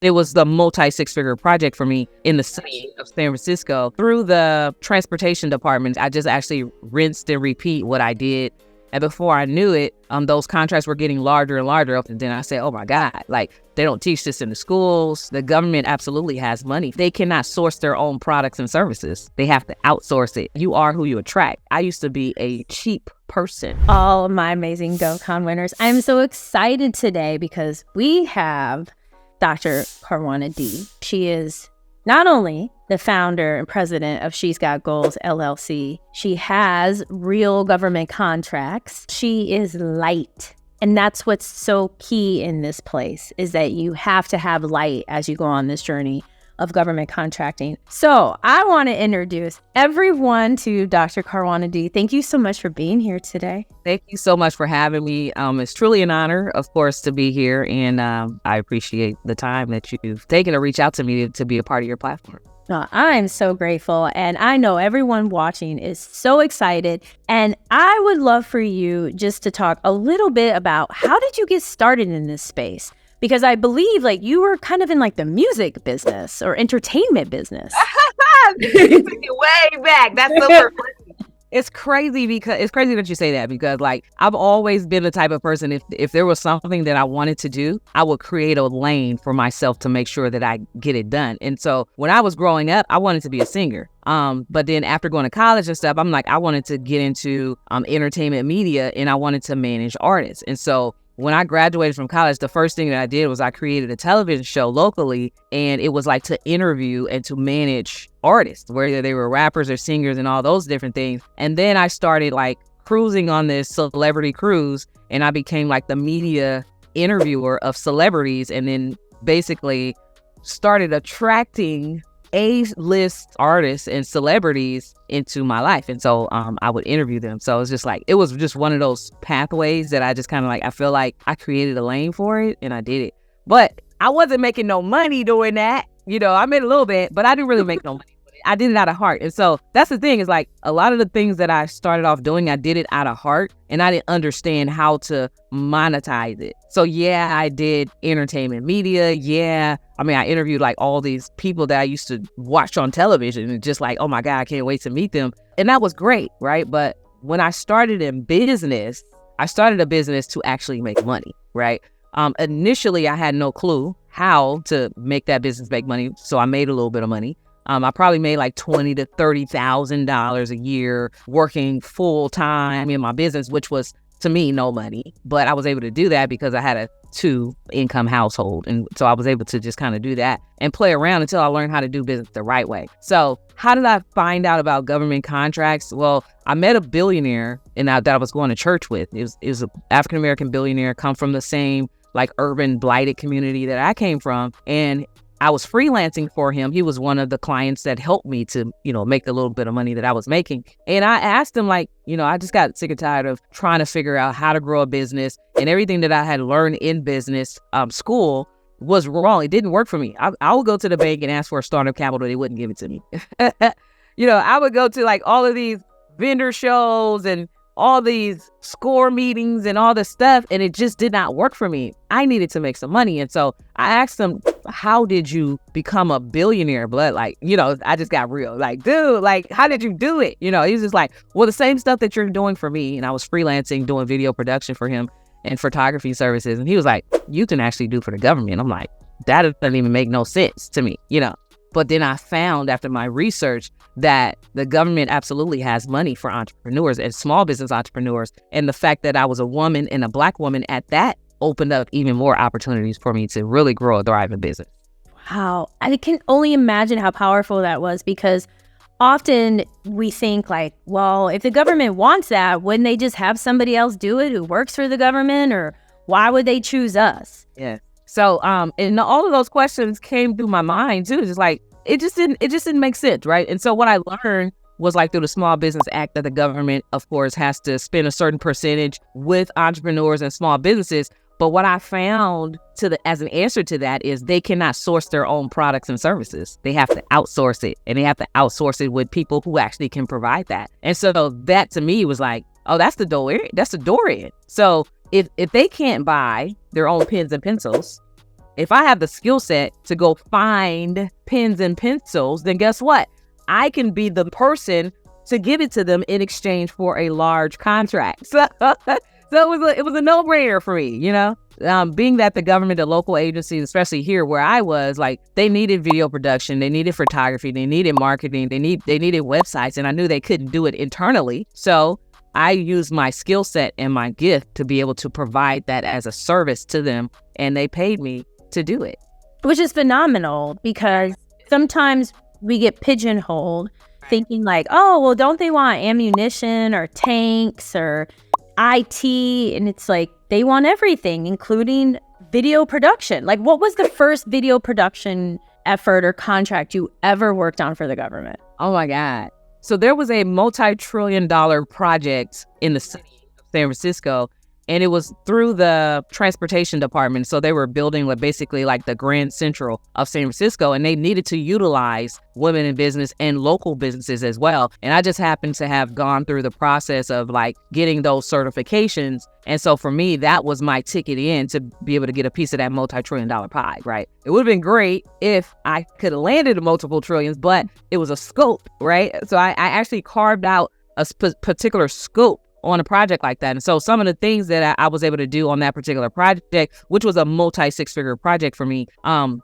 It was the multi-six-figure project for me in the city of San Francisco. Through the transportation department, I just actually rinsed and repeat what I did. And before I knew it, those contracts were getting larger and larger. And then I said, oh my God, like they don't teach this in the schools. The government absolutely has money. They cannot source their own products and services. They have to outsource it. You are who you attract. I used to be a cheap person. All of my amazing GovCon winners. I'm so excited today because we have Dr. Karwana D. She is not only the founder and president of She's Got Goals, LLC. She has real government contracts. She is light. And that's what's so key in this place, is that you have to have light as you go on this journey of government contracting. So I want to introduce everyone to Dr. Karwana D. Thank you so much for being here today. Thank you so much for having me. It's truly an honor, of course, to be here. And I appreciate the time that you've taken to reach out to me to be a part of your platform. I'm so grateful. And I know everyone watching is so excited. And I would love for you just to talk a little bit about how did you get started in this space? Because I believe like you were kind of in like the music business or entertainment business. Way back. That's so perfect. It's crazy that you say that, because like I've always been the type of person, if there was something that I wanted to do, I would create a lane for myself to make sure that I get it done. And so when I was growing up, I wanted to be a singer. But then after going to college and stuff, I'm like, I wanted to get into entertainment media, and I wanted to manage artists. And so when I graduated from college, the first thing that I did was I created a television show locally, and it was like to interview and to manage artists, whether they were rappers or singers and all those different things. And then I started like cruising on this celebrity cruise, and I became like the media interviewer of celebrities, and then basically started attracting A-list artists and celebrities into my life. And so I would interview them. So it was just one of those pathways that I just kind of like, I feel like I created a lane for it and I did it. But I wasn't making no money doing that. I made a little bit, but I didn't really make no money. I did it out of heart. And so that's the thing, is like a lot of the things that I started off doing, I did it out of heart, and I didn't understand how to monetize it. So yeah, I did entertainment media. Yeah. I interviewed like all these people that I used to watch on television, and just like, oh my God, I can't wait to meet them. And that was great. Right. But when I started in business, I started a business to actually make money. Right. Initially, I had no clue how to make that business make money. So I made a little bit of money. I probably made like $20,000 to $30,000 a year working full time in my business, which was to me no money. But I was able to do that because I had a 2-income household. And so I was able to just kind of do that and play around until I learned how to do business the right way. So how did I find out about government contracts? Well, I met a billionaire that I was going to church with. It was an African-American billionaire, come from the same like urban blighted community that I came from. And I was freelancing for him. He was one of the clients that helped me to, make the little bit of money that I was making. And I asked him, like, I just got sick and tired of trying to figure out how to grow a business, and everything that I had learned in business school was wrong. It didn't work for me. I would go to the bank and ask for a startup capital. They wouldn't give it to me. I would go to like all of these vendor shows and all these score meetings and all this stuff, and it just did not work for me. I needed to make some money. And so I asked him, how did you become a billionaire? But like, I just got real. Like, dude, like, how did you do it? He was just like, well, the same stuff that you're doing for me. And I was freelancing, doing video production for him and photography services. And he was like, you can actually do for the government. I'm like, that doesn't even make no sense to me, But then I found after my research that the government absolutely has money for entrepreneurs and small business entrepreneurs. And the fact that I was a woman and a Black woman at that opened up even more opportunities for me to really grow a thriving business. Wow. I can only imagine how powerful that was, because often we think like, well, if the government wants that, wouldn't they just have somebody else do it who works for the government? Or why would they choose us? Yeah. So, and all of those questions came through my mind too. Just like, it just didn't make sense, right? And so what I learned was like through the Small Business Act that the government, of course, has to spend a certain percentage with entrepreneurs and small businesses. But what I found as an answer to that is they cannot source their own products and services. They have to outsource it, and they have to outsource it with people who actually can provide that. And so that to me was like, oh, that's the door in. So if they can't buy their own pens and pencils, if I have the skill set to go find pens and pencils, then guess what? I can be the person to give it to them in exchange for a large contract. So it was a no-brainer for me, being that the government, the local agencies, especially here where I was, like, they needed video production, they needed photography, they needed marketing, they needed websites, and I knew they couldn't do it internally. So I used my skill set and my gift to be able to provide that as a service to them, and they paid me to do it. Which is phenomenal, because sometimes we get pigeonholed thinking like, oh, well, don't they want ammunition or tanks or IT? And it's like, they want everything, including video production. Like, what was the first video production effort or contract you ever worked on for the government? Oh my God. So there was a multi-trillion-dollar project in the city of San Francisco, and it was through the transportation department. So they were building basically like the Grand Central of San Francisco, and they needed to utilize women in business and local businesses as well. And I just happened to have gone through the process of like getting those certifications. And so for me, that was my ticket in to be able to get a piece of that multi-trillion-dollar pie, right? It would have been great if I could have landed multiple trillions, but it was a scope, right? So I actually carved out a particular scope on a project like that. And so some of the things that I was able to do on that particular project, which was a multi-six-figure project for me,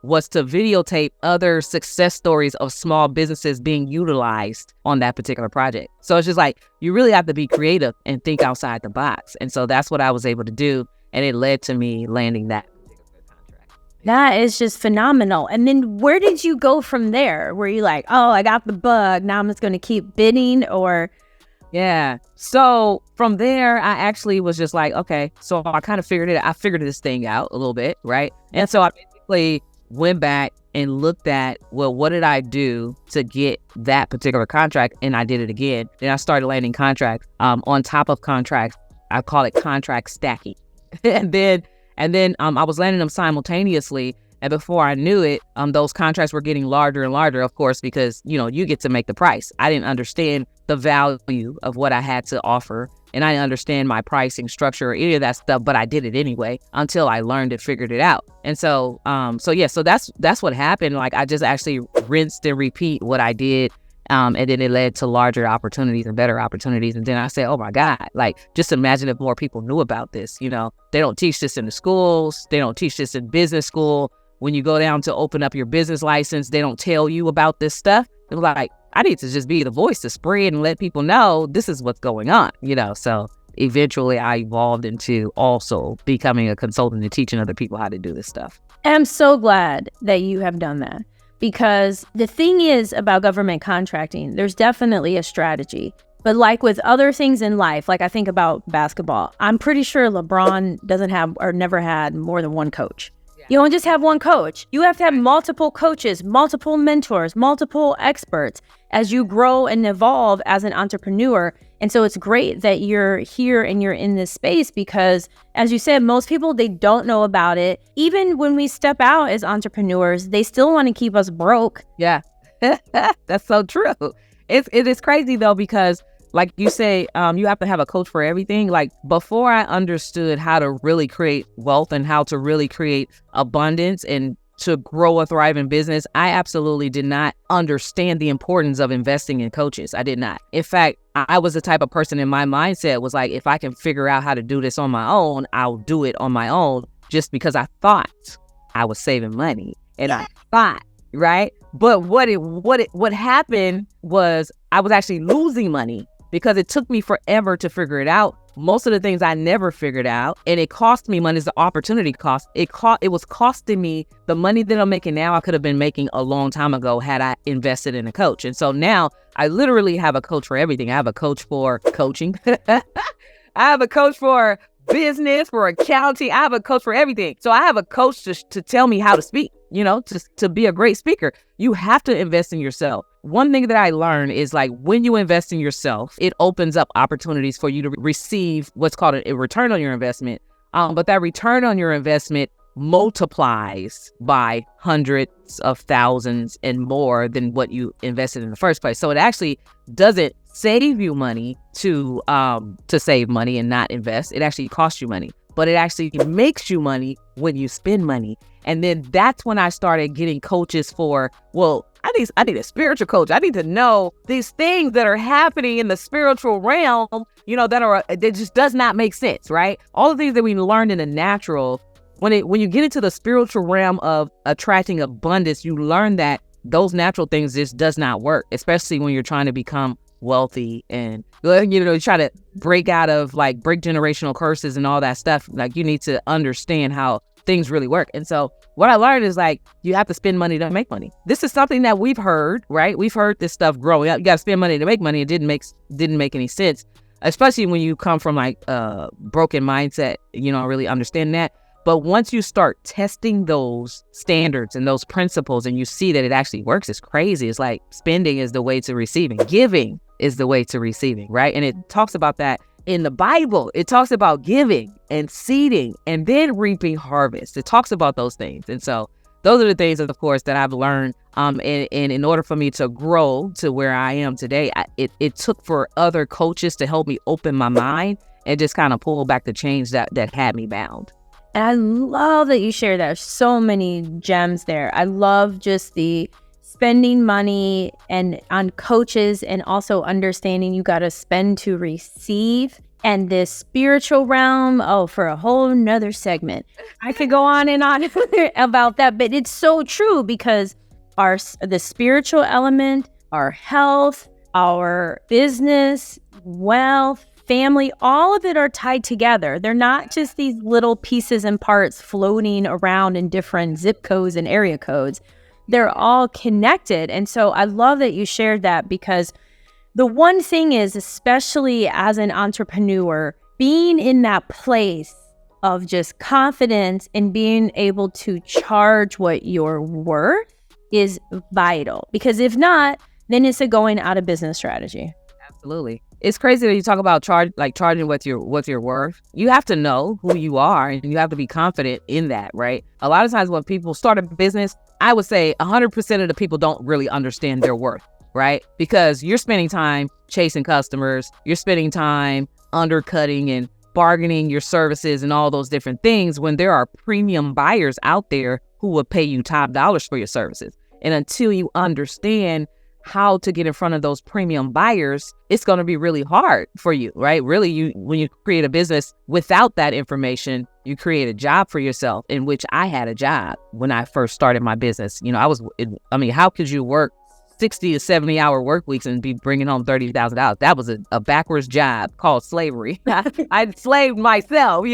was to videotape other success stories of small businesses being utilized on that particular project. So it's just like, you really have to be creative and think outside the box. And so that's what I was able to do. And it led to me landing that particular contract. That is just phenomenal. And then where did you go from there? Were you like, oh, I got the bug, now I'm just going to keep bidding? Or... Yeah. So from there, I actually was just like, okay, so I kind of figured this thing out a little bit, right? And so I basically went back and looked at, well, what did I do to get that particular contract? And I did it again. Then I started landing contracts on top of contracts. I call it contract stacking. and then I was landing them simultaneously. And before I knew it, those contracts were getting larger and larger, of course, because, you get to make the price. I didn't understand the value of what I had to offer, and I didn't understand my pricing structure or any of that stuff, but I did it anyway until I learned and figured it out. And so that's what happened. Like, I just actually rinsed and repeat what I did. And then it led to larger opportunities and better opportunities. And then I said, oh my God, like, just imagine if more people knew about this. They don't teach this in the schools. They don't teach this in business school. When you go down to open up your business license, they don't tell you about this stuff. They're like, I need to just be the voice to spread and let people know this is what's going on, So eventually I evolved into also becoming a consultant and teaching other people how to do this stuff. I'm so glad that you have done that, because the thing is about government contracting, there's definitely a strategy. But like with other things in life, like I think about basketball, I'm pretty sure LeBron doesn't have or never had more than one coach. You don't just have one coach. You have to have multiple coaches, multiple mentors, multiple experts as you grow and evolve as an entrepreneur. And so it's great that you're here and you're in this space, because as you said, most people, they don't know about it. Even when we step out as entrepreneurs, they still want to keep us broke. Yeah, that's so true. It is crazy though, because like you say, you have to have a coach for everything. Like, before I understood how to really create wealth and how to really create abundance and to grow a thriving business, I absolutely did not understand the importance of investing in coaches. I did not. In fact, I was the type of person, in my mindset was like, if I can figure out how to do this on my own, I'll do it on my own, just because I thought I was saving money. And I thought, right? But what happened was I was actually losing money, because it took me forever to figure it out. Most of the things I never figured out, and it cost me money. Is the opportunity cost. It was costing me the money that I'm making now. I could have been making a long time ago had I invested in a coach. And so now I literally have a coach for everything. I have a coach for coaching. I have a coach for business, for accounting. I have a coach for everything. So I have a coach to tell me how to speak, to be a great speaker. You have to invest in yourself. One thing that I learned is, like, when you invest in yourself, it opens up opportunities for you to receive what's called a return on your investment. But that return on your investment multiplies by hundreds of thousands and more than what you invested in the first place. So it actually doesn't save you money to save money and not invest. It actually costs you money, but it actually makes you money when you spend money. And then that's when I started getting coaches for, well, I need a spiritual coach. I need to know these things that are happening in the spiritual realm, that just does not make sense, right? All the things that we learned in the natural, when you get into the spiritual realm of attracting abundance, you learn that those natural things just does not work, especially when you're trying to become wealthy and, you try to break generational curses and all that stuff. Like, you need to understand how things really work. And so what I learned is, like, you have to spend money to make money. This is something that we've heard, right? We've heard this stuff growing up. You got to spend money to make money. It didn't make any sense, especially when you come from like a broken mindset, really understand that. But once you start testing those standards and those principles and you see that it actually works, it's crazy. It's like spending is the way to receiving. Giving is the way to receiving, right? And it talks about that in the Bible. It talks about giving and seeding and then reaping harvest. It talks about those things. And so those are the things, of course, that I've learned. And in order for me to grow to where I am today, it took for other coaches to help me open my mind and just kind of pull back the chains that had me bound. And I love that you share that. There's so many gems there. I love just the spending money and on coaches, and also understanding you got to spend to receive. And this spiritual realm, for a whole nother segment. I could go on and on about that, but it's so true, because the spiritual element, our health, our business, wealth, family, all of it are tied together. They're not just these little pieces and parts floating around in different zip codes and area codes. They're all connected. And so I love that you shared that, because the one thing is, especially as an entrepreneur, being in that place of just confidence and being able to charge what you're worth is vital. Because if not, then it's a going out of business strategy. Absolutely. It's crazy that you talk about charging what you're worth. You have to know who you are, and you have to be confident in that, right? A lot of times when people start a business, I would say 100% of the people don't really understand their worth, right? Because you're spending time chasing customers, you're spending time undercutting and bargaining your services and all those different things, when there are premium buyers out there who will pay you top dollars for your services. And until you understand how to get in front of those premium buyers, it's going to be really hard for you, right? Really, when you create a business without that information, you create a job for yourself, in which I had a job when I first started my business. How could you work 60 to 70 hour work weeks and be bringing home $30,000? That was a backwards job called slavery. I slaved myself,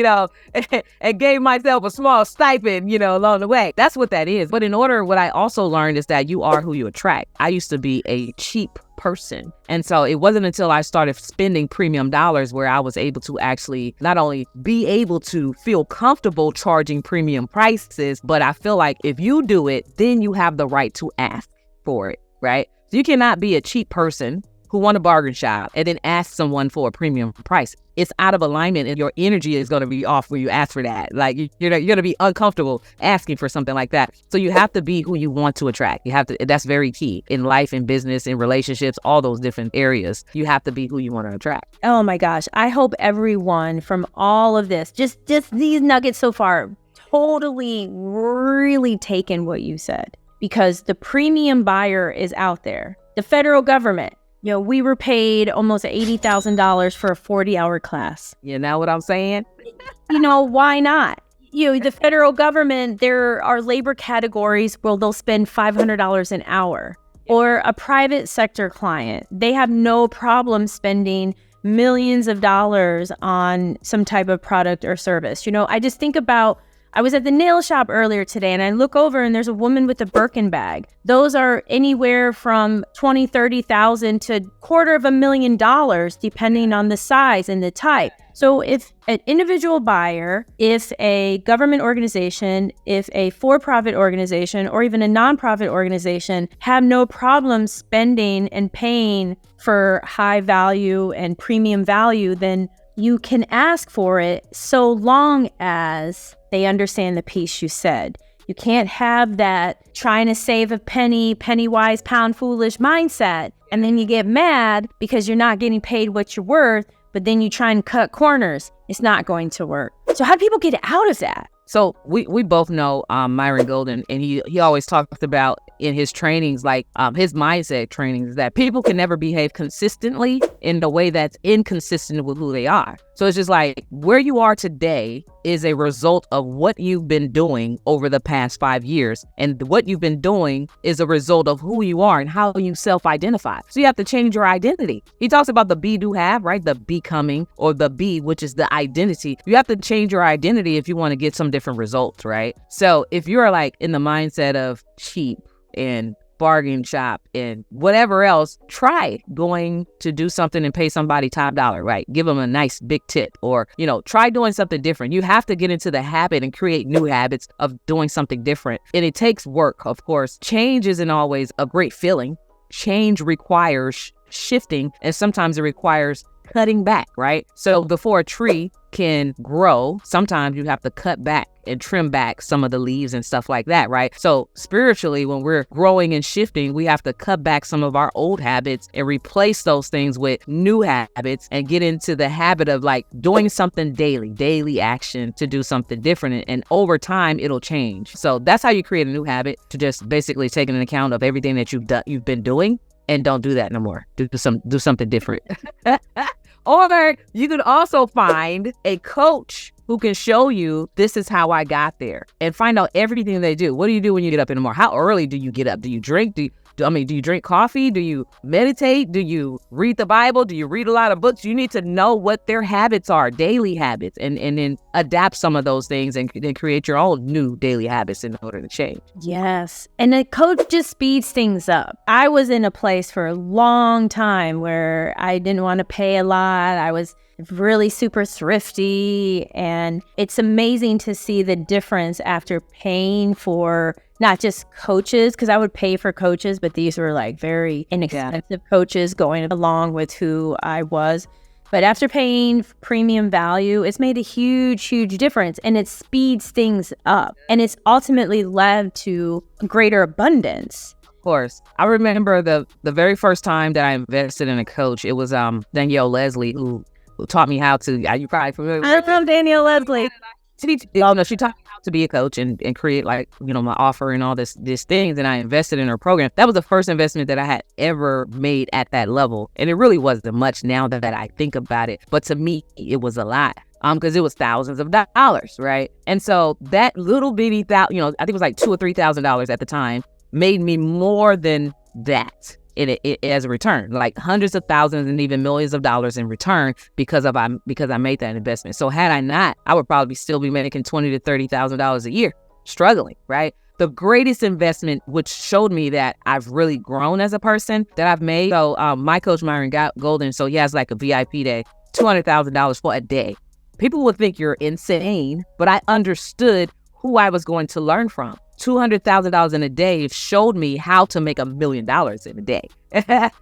and gave myself a small stipend, along the way. That's what that is. But what I also learned is that you are who you attract. I used to be a cheap person. And so it wasn't until I started spending premium dollars where I was able to actually not only be able to feel comfortable charging premium prices, but I feel like if you do it, then you have the right to ask for it. Right? So you cannot be a cheap person who want a bargain shop and then ask someone for a premium price. It's out of alignment, and your energy is going to be off when you ask for that. Like, you're going to be uncomfortable asking for something like that. So you have to be who you want to attract. That's very key in life, in business, in relationships, all those different areas. You have to be who you want to attract. Oh my gosh. I hope everyone from all of this, just these nuggets so far, totally really taken what you said. Because the premium buyer is out there. The federal government, we were paid almost $80,000 for a 40-hour class. You know what I'm saying? Why not? The federal government, there are labor categories where they'll spend $500 an hour. Or a private sector client, they have no problem spending millions of dollars on some type of product or service. I just think about, I was at the nail shop earlier today, and I look over and there's a woman with a Birkin bag. Those are anywhere from $20,000, $30,000 to $250,000, depending on the size and the type. So if an individual buyer, if a government organization, if a for-profit organization, or even a nonprofit organization have no problem spending and paying for high value and premium value, then you can ask for it, so long as they understand the piece you said. You can't have that trying to save a penny, penny wise, pound foolish mindset. And then you get mad because you're not getting paid what you're worth, but then you try and cut corners. It's not going to work. So how do people get out of that? So we both know Myron Golden, and he always talked about in his trainings, like his mindset trainings, that people can never behave consistently in a way that's inconsistent with who they are. So it's just like where you are today is a result of what you've been doing over the past 5 years. And what you've been doing is a result of who you are and how you self-identify. So you have to change your identity. He talks about the be, do, have, right? The becoming, or the be, which is the identity. You have to change your identity if you want to get some different results, right? So if you're like in the mindset of cheap and bargain shop and whatever else, try going to do something and pay somebody top dollar, right? Give them a nice big tip, or, try doing something different. You have to get into the habit and create new habits of doing something different. And it takes work, of course. Change isn't always a great feeling. Change requires shifting, and sometimes it requires cutting back, right? So before a tree can grow, sometimes you have to cut back and trim back some of the leaves and stuff like that, right? So spiritually, when we're growing and shifting, we have to cut back some of our old habits and replace those things with new habits and get into the habit of like doing something daily action to do something different. And over time, it'll change. So that's how you create a new habit, to just basically take an account of everything that you've been doing, and don't do that no more. Do something different. Or you can also find a coach who can show you, this is how I got there, and find out everything they do. What do you do when you get up in the morning? How early do you get up? Do you drink? Do you drink coffee? Do you meditate? Do you read the Bible? Do you read a lot of books? You need to know what their habits are, daily habits, and then adapt some of those things and then create your own new daily habits in order to change. Yes. And a coach just speeds things up. I was in a place for a long time where I didn't want to pay a lot. I was really super thrifty, and it's amazing to see the difference after paying for not just coaches, because I would pay for coaches, but these were like very inexpensive coaches going along with who I was. But after paying premium value, it's made a huge difference, and it speeds things up, and it's ultimately led to greater abundance. Of course. I remember the very first time that I invested in a coach, it was Danielle Leslie who taught me how to, you probably familiar with I'm from Danielle Leslie. She taught me how to be a coach and create my offer and all this things. And I invested in her program. That was the first investment that I had ever made at that level. And it really wasn't much now that I think about it. But to me, it was a lot. Because it was thousands of dollars, right? And so that little bitty, I think it was like $2,000 or $3,000 at the time, made me more than that. It as a return, like hundreds of thousands and even millions of dollars in return because I made that investment. So had I not, I would probably still be making $20,000 to $30,000 a year, struggling, right? The greatest investment, which showed me that I've really grown as a person, that I've made. So my coach, Myron Golden, so he has like a VIP day, $200,000 for a day. People would think you're insane, but I understood who I was going to learn from. $200,000 in a day showed me how to make $1 million in a day.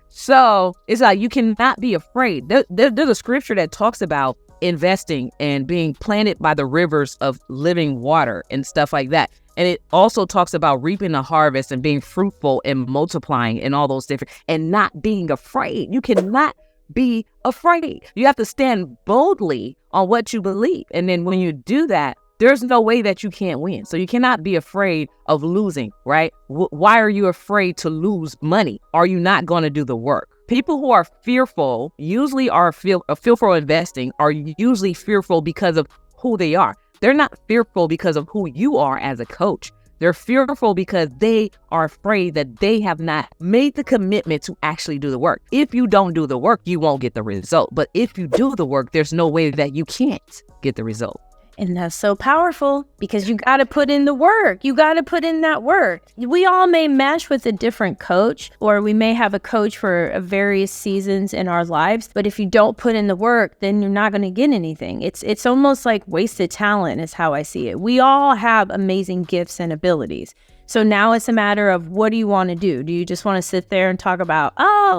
So it's like, you cannot be afraid. There's a scripture that talks about investing and being planted by the rivers of living water and stuff like that. And it also talks about reaping the harvest and being fruitful and multiplying and all those different, and not being afraid. You cannot be afraid. You have to stand boldly on what you believe. And then when you do that, there's no way that you can't win. So you cannot be afraid of losing, right? Why are you afraid to lose money? Are you not going to do the work? People who are fearful usually are fearful investing, are usually fearful because of who they are. They're not fearful because of who you are as a coach. They're fearful because they are afraid that they have not made the commitment to actually do the work. If you don't do the work, you won't get the result. But if you do the work, there's no way that you can't get the result. And that's so powerful, because you got to put in the work. You got to put in that work. We all may mesh with a different coach, or we may have a coach for various seasons in our lives. But if you don't put in the work, then you're not going to get anything. It's almost like wasted talent is how I see it. We all have amazing gifts and abilities. So now it's a matter of, what do you want to do? Do you just want to sit there and talk about,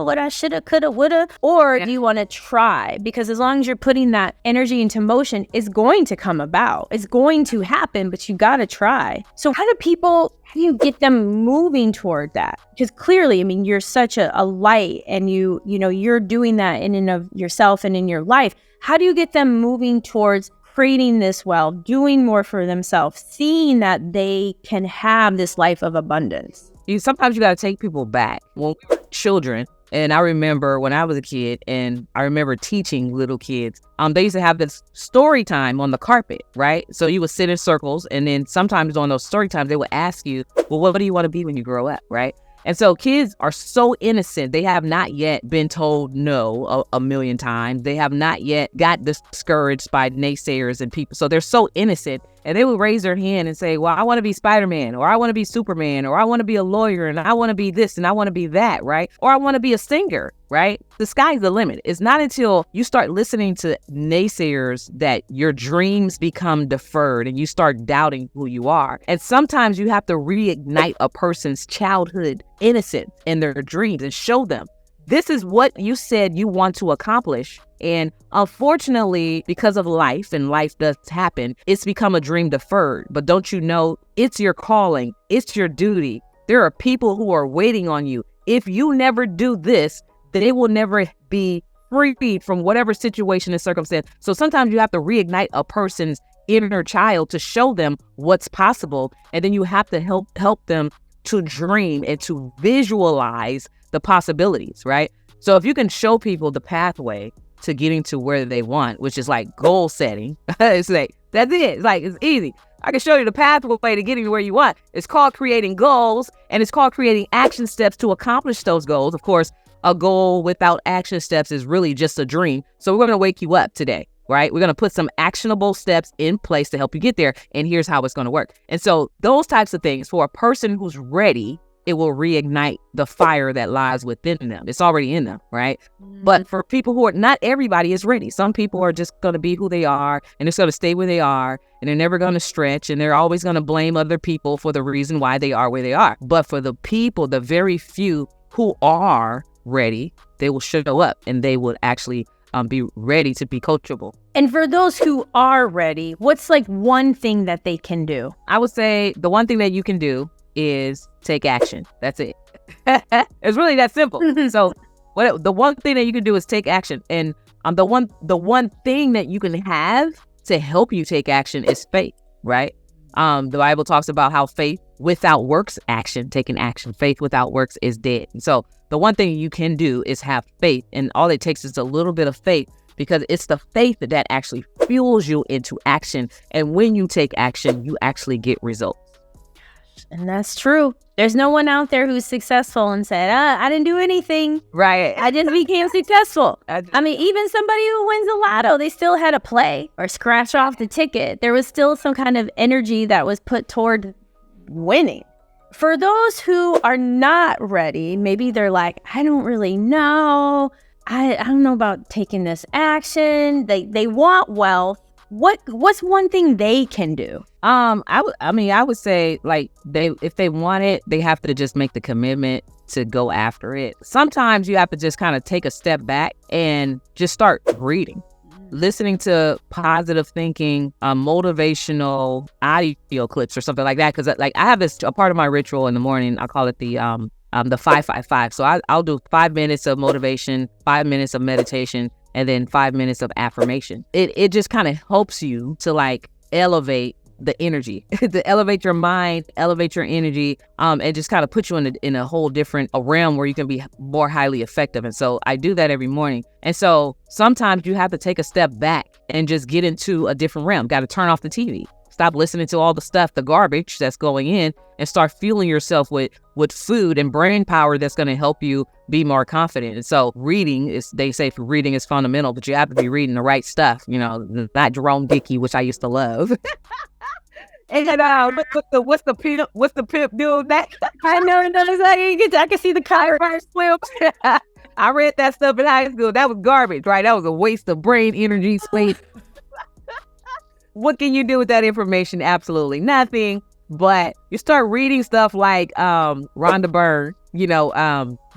what I shoulda, coulda, woulda? Or do you want to try? Because as long as you're putting that energy into motion, it's going to come about. It's going to happen, but you got to try. So how do you get them moving toward that? Because clearly, you're such a light, and you're doing that in and of yourself and in your life. How do you get them moving towards creating this wealth, doing more for themselves, seeing that they can have this life of abundance. Sometimes you got to take people back. When we were children, and I remember when I was a kid, and I remember teaching little kids, they used to have this story time on the carpet, right? So you would sit in circles, and then sometimes on those story times, they would ask you, well, what do you want to be when you grow up, right? And so kids are so innocent. They have not yet been told no a million times. They have not yet got discouraged by naysayers and people. So they're so innocent. And they would raise their hand and say, well, I want to be Spider-Man, or I want to be Superman, or I want to be a lawyer, and I want to be this, and I want to be that, right? Or I want to be a singer, right? The sky's the limit. It's not until you start listening to naysayers that your dreams become deferred and you start doubting who you are. And sometimes you have to reignite a person's childhood innocence in their dreams and show them, this is what you said you want to accomplish. And unfortunately, because of life, and life does happen, it's become a dream deferred. But don't you know, it's your calling. It's your duty. There are people who are waiting on you. If you never do this, they will never be freed from whatever situation and circumstance. So sometimes you have to reignite a person's inner child to show them what's possible. And then you have to help them to dream and to visualize the possibilities, right? So if you can show people the pathway to getting to where they want, which is like goal setting, it's like, that's it. It's like, it's easy. I can show you the pathway to getting to where you want. It's called creating goals, and it's called creating action steps to accomplish those goals. Of course, a goal without action steps is really just a dream. So we're going to wake you up today, right? We're going to put some actionable steps in place to help you get there. And here's how it's going to work. And so those types of things, for a person who's ready, it will reignite the fire that lies within them. It's already in them, right? But for people who are, not everybody is ready. Some people are just going to be who they are, and it's going to stay where they are, and they're never going to stretch, and they're always going to blame other people for the reason why they are where they are. But for the people, the very few who are ready, they will show up, and they will actually be ready to be coachable. And for those who are ready, what's like one thing that they can do? I would say the one thing that you can do is take action. That's it. It's really that simple. So the one thing that you can do is take action. And the one thing that you can have to help you take action is faith, right? The Bible talks about how faith without works, taking action. Faith without works is dead. And so the one thing you can do is have faith. And all it takes is a little bit of faith, because it's the faith that actually fuels you into action. And when you take action, you actually get results. And that's true. There's no one out there who's successful and said, I didn't do anything. Right. I just became successful. I mean, even somebody who wins the lotto, they still had to play or scratch off the ticket. There was still some kind of energy that was put toward winning. For those who are not ready, maybe they're like, I don't really know. I don't know about taking this action. They want wealth. What's one thing they can do? I would say, like, if they want it, they have to just make the commitment to go after it. Sometimes you have to just kind of take a step back and just start reading, listening to positive thinking, motivational audio clips or something like that. Because like I have a part of my ritual in the morning. I call it the 5-5-5. So I'll do 5 minutes of motivation, 5 minutes of meditation, and then 5 minutes of affirmation. It just kind of helps you to like elevate the energy, to elevate your mind, elevate your energy, and just kind of put you in a whole different realm where you can be more highly effective. And so I do that every morning. And so sometimes you have to take a step back and just get into a different realm. Got to turn off the TV. Stop listening to all the stuff, the garbage that's going in, and start fueling yourself with food and brain power that's going to help you be more confident. And so they say reading is fundamental, but you have to be reading the right stuff, not Jerome Dickey, which I used to love. And what's the pimp doing that? I know, I can see the chiropractor swim. I read that stuff in high school. That was garbage, right? That was a waste of brain energy, space. What can you do with that information? Absolutely nothing. But you start reading stuff like Rhonda Byrne,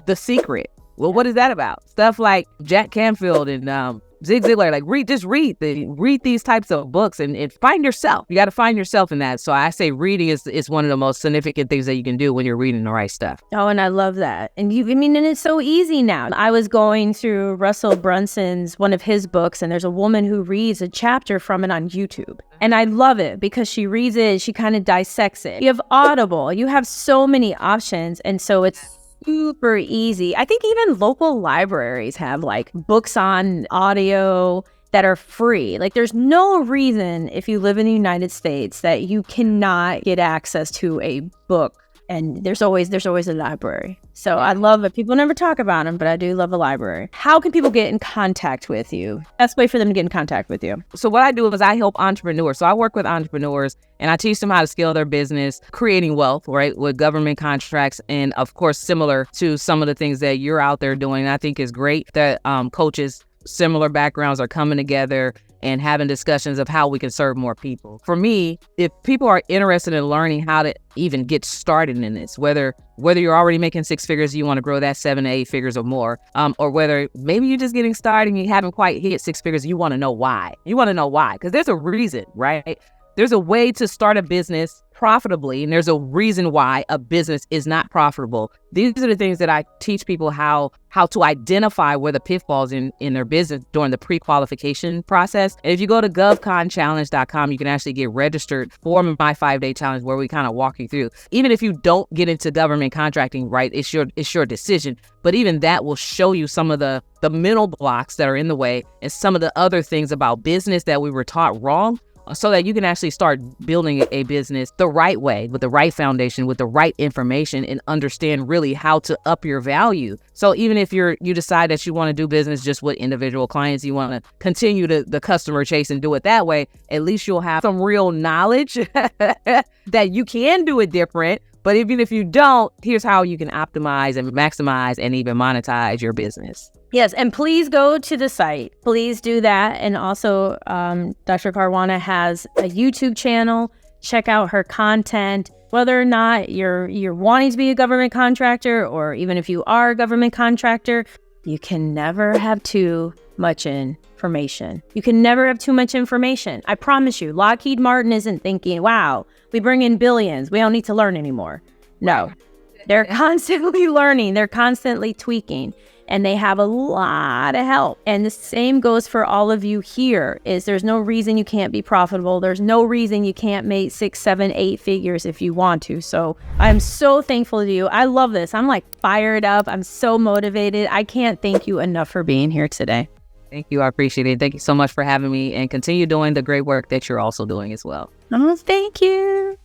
The Secret. Well, what is that about? Stuff like Jack Canfield and Zig Ziglar, like read these types of books and find yourself. You got to find yourself in that. So I say reading is one of the most significant things that you can do when you're reading the right stuff. Oh, and I love that. And and it's so easy now. I was going through Russell Brunson's, one of his books, and there's a woman who reads a chapter from it on YouTube. And I love it because she reads it, she kind of dissects it. You have Audible, you have so many options. And so it's super easy. I think even local libraries have like books on audio that are free. Like there's no reason if you live in the United States that you cannot get access to a book. And there's always a library. So I love it. People never talk about them, but I do love a library. How can people get in contact with you? Best way for them to get in contact with you. So what I do is I help entrepreneurs. So I work with entrepreneurs and I teach them how to scale their business, creating wealth, right, with government contracts. And of course, similar to some of the things that you're out there doing, I think is great that coaches, similar backgrounds are coming together and having discussions of how we can serve more people. For me, if people are interested in learning how to even get started in this, whether you're already making 6 figures, you want to grow that 7 to 8 figures or more, or whether maybe you're just getting started and you haven't quite hit 6 figures, you want to know why. You want to know why, because there's a reason, right? There's a way to start a business profitably, and there's a reason why a business is not profitable. These are the things that I teach people how to identify where the pitfalls in their business during the pre-qualification process. And if you go to GovConChallenge.com, you can actually get registered for my 5-day challenge where we kind of walk you through. Even if you don't get into government contracting, right, it's your decision. But even that will show you some of the mental blocks that are in the way and some of the other things about business that we were taught wrong, so that you can actually start building a business the right way, with the right foundation, with the right information, and understand really how to up your value. So even if you decide that you want to do business just with individual clients, you want to continue the customer chase and do it that way, at least you'll have some real knowledge that you can do it different. But even if you don't, here's how you can optimize and maximize and even monetize your business. Yes, and please go to the site. Please do that. And also, Dr. Caruana has a YouTube channel. Check out her content. Whether or not you're wanting to be a government contractor, or even if you are a government contractor, you can never have too much information. You can never have too much information. I promise you, Lockheed Martin isn't thinking, wow, we bring in billions, we don't need to learn anymore. No, they're constantly learning. They're constantly tweaking. And they have a lot of help. And the same goes for all of you here. There's no reason you can't be profitable. There's no reason you can't make 6, 7, 8 figures if you want to. So I'm so thankful to you. I love this. I'm like fired up. I'm so motivated. I can't thank you enough for being here today. Thank you. I appreciate it. Thank you so much for having me, and continue doing the great work that you're also doing as well. Oh, thank you.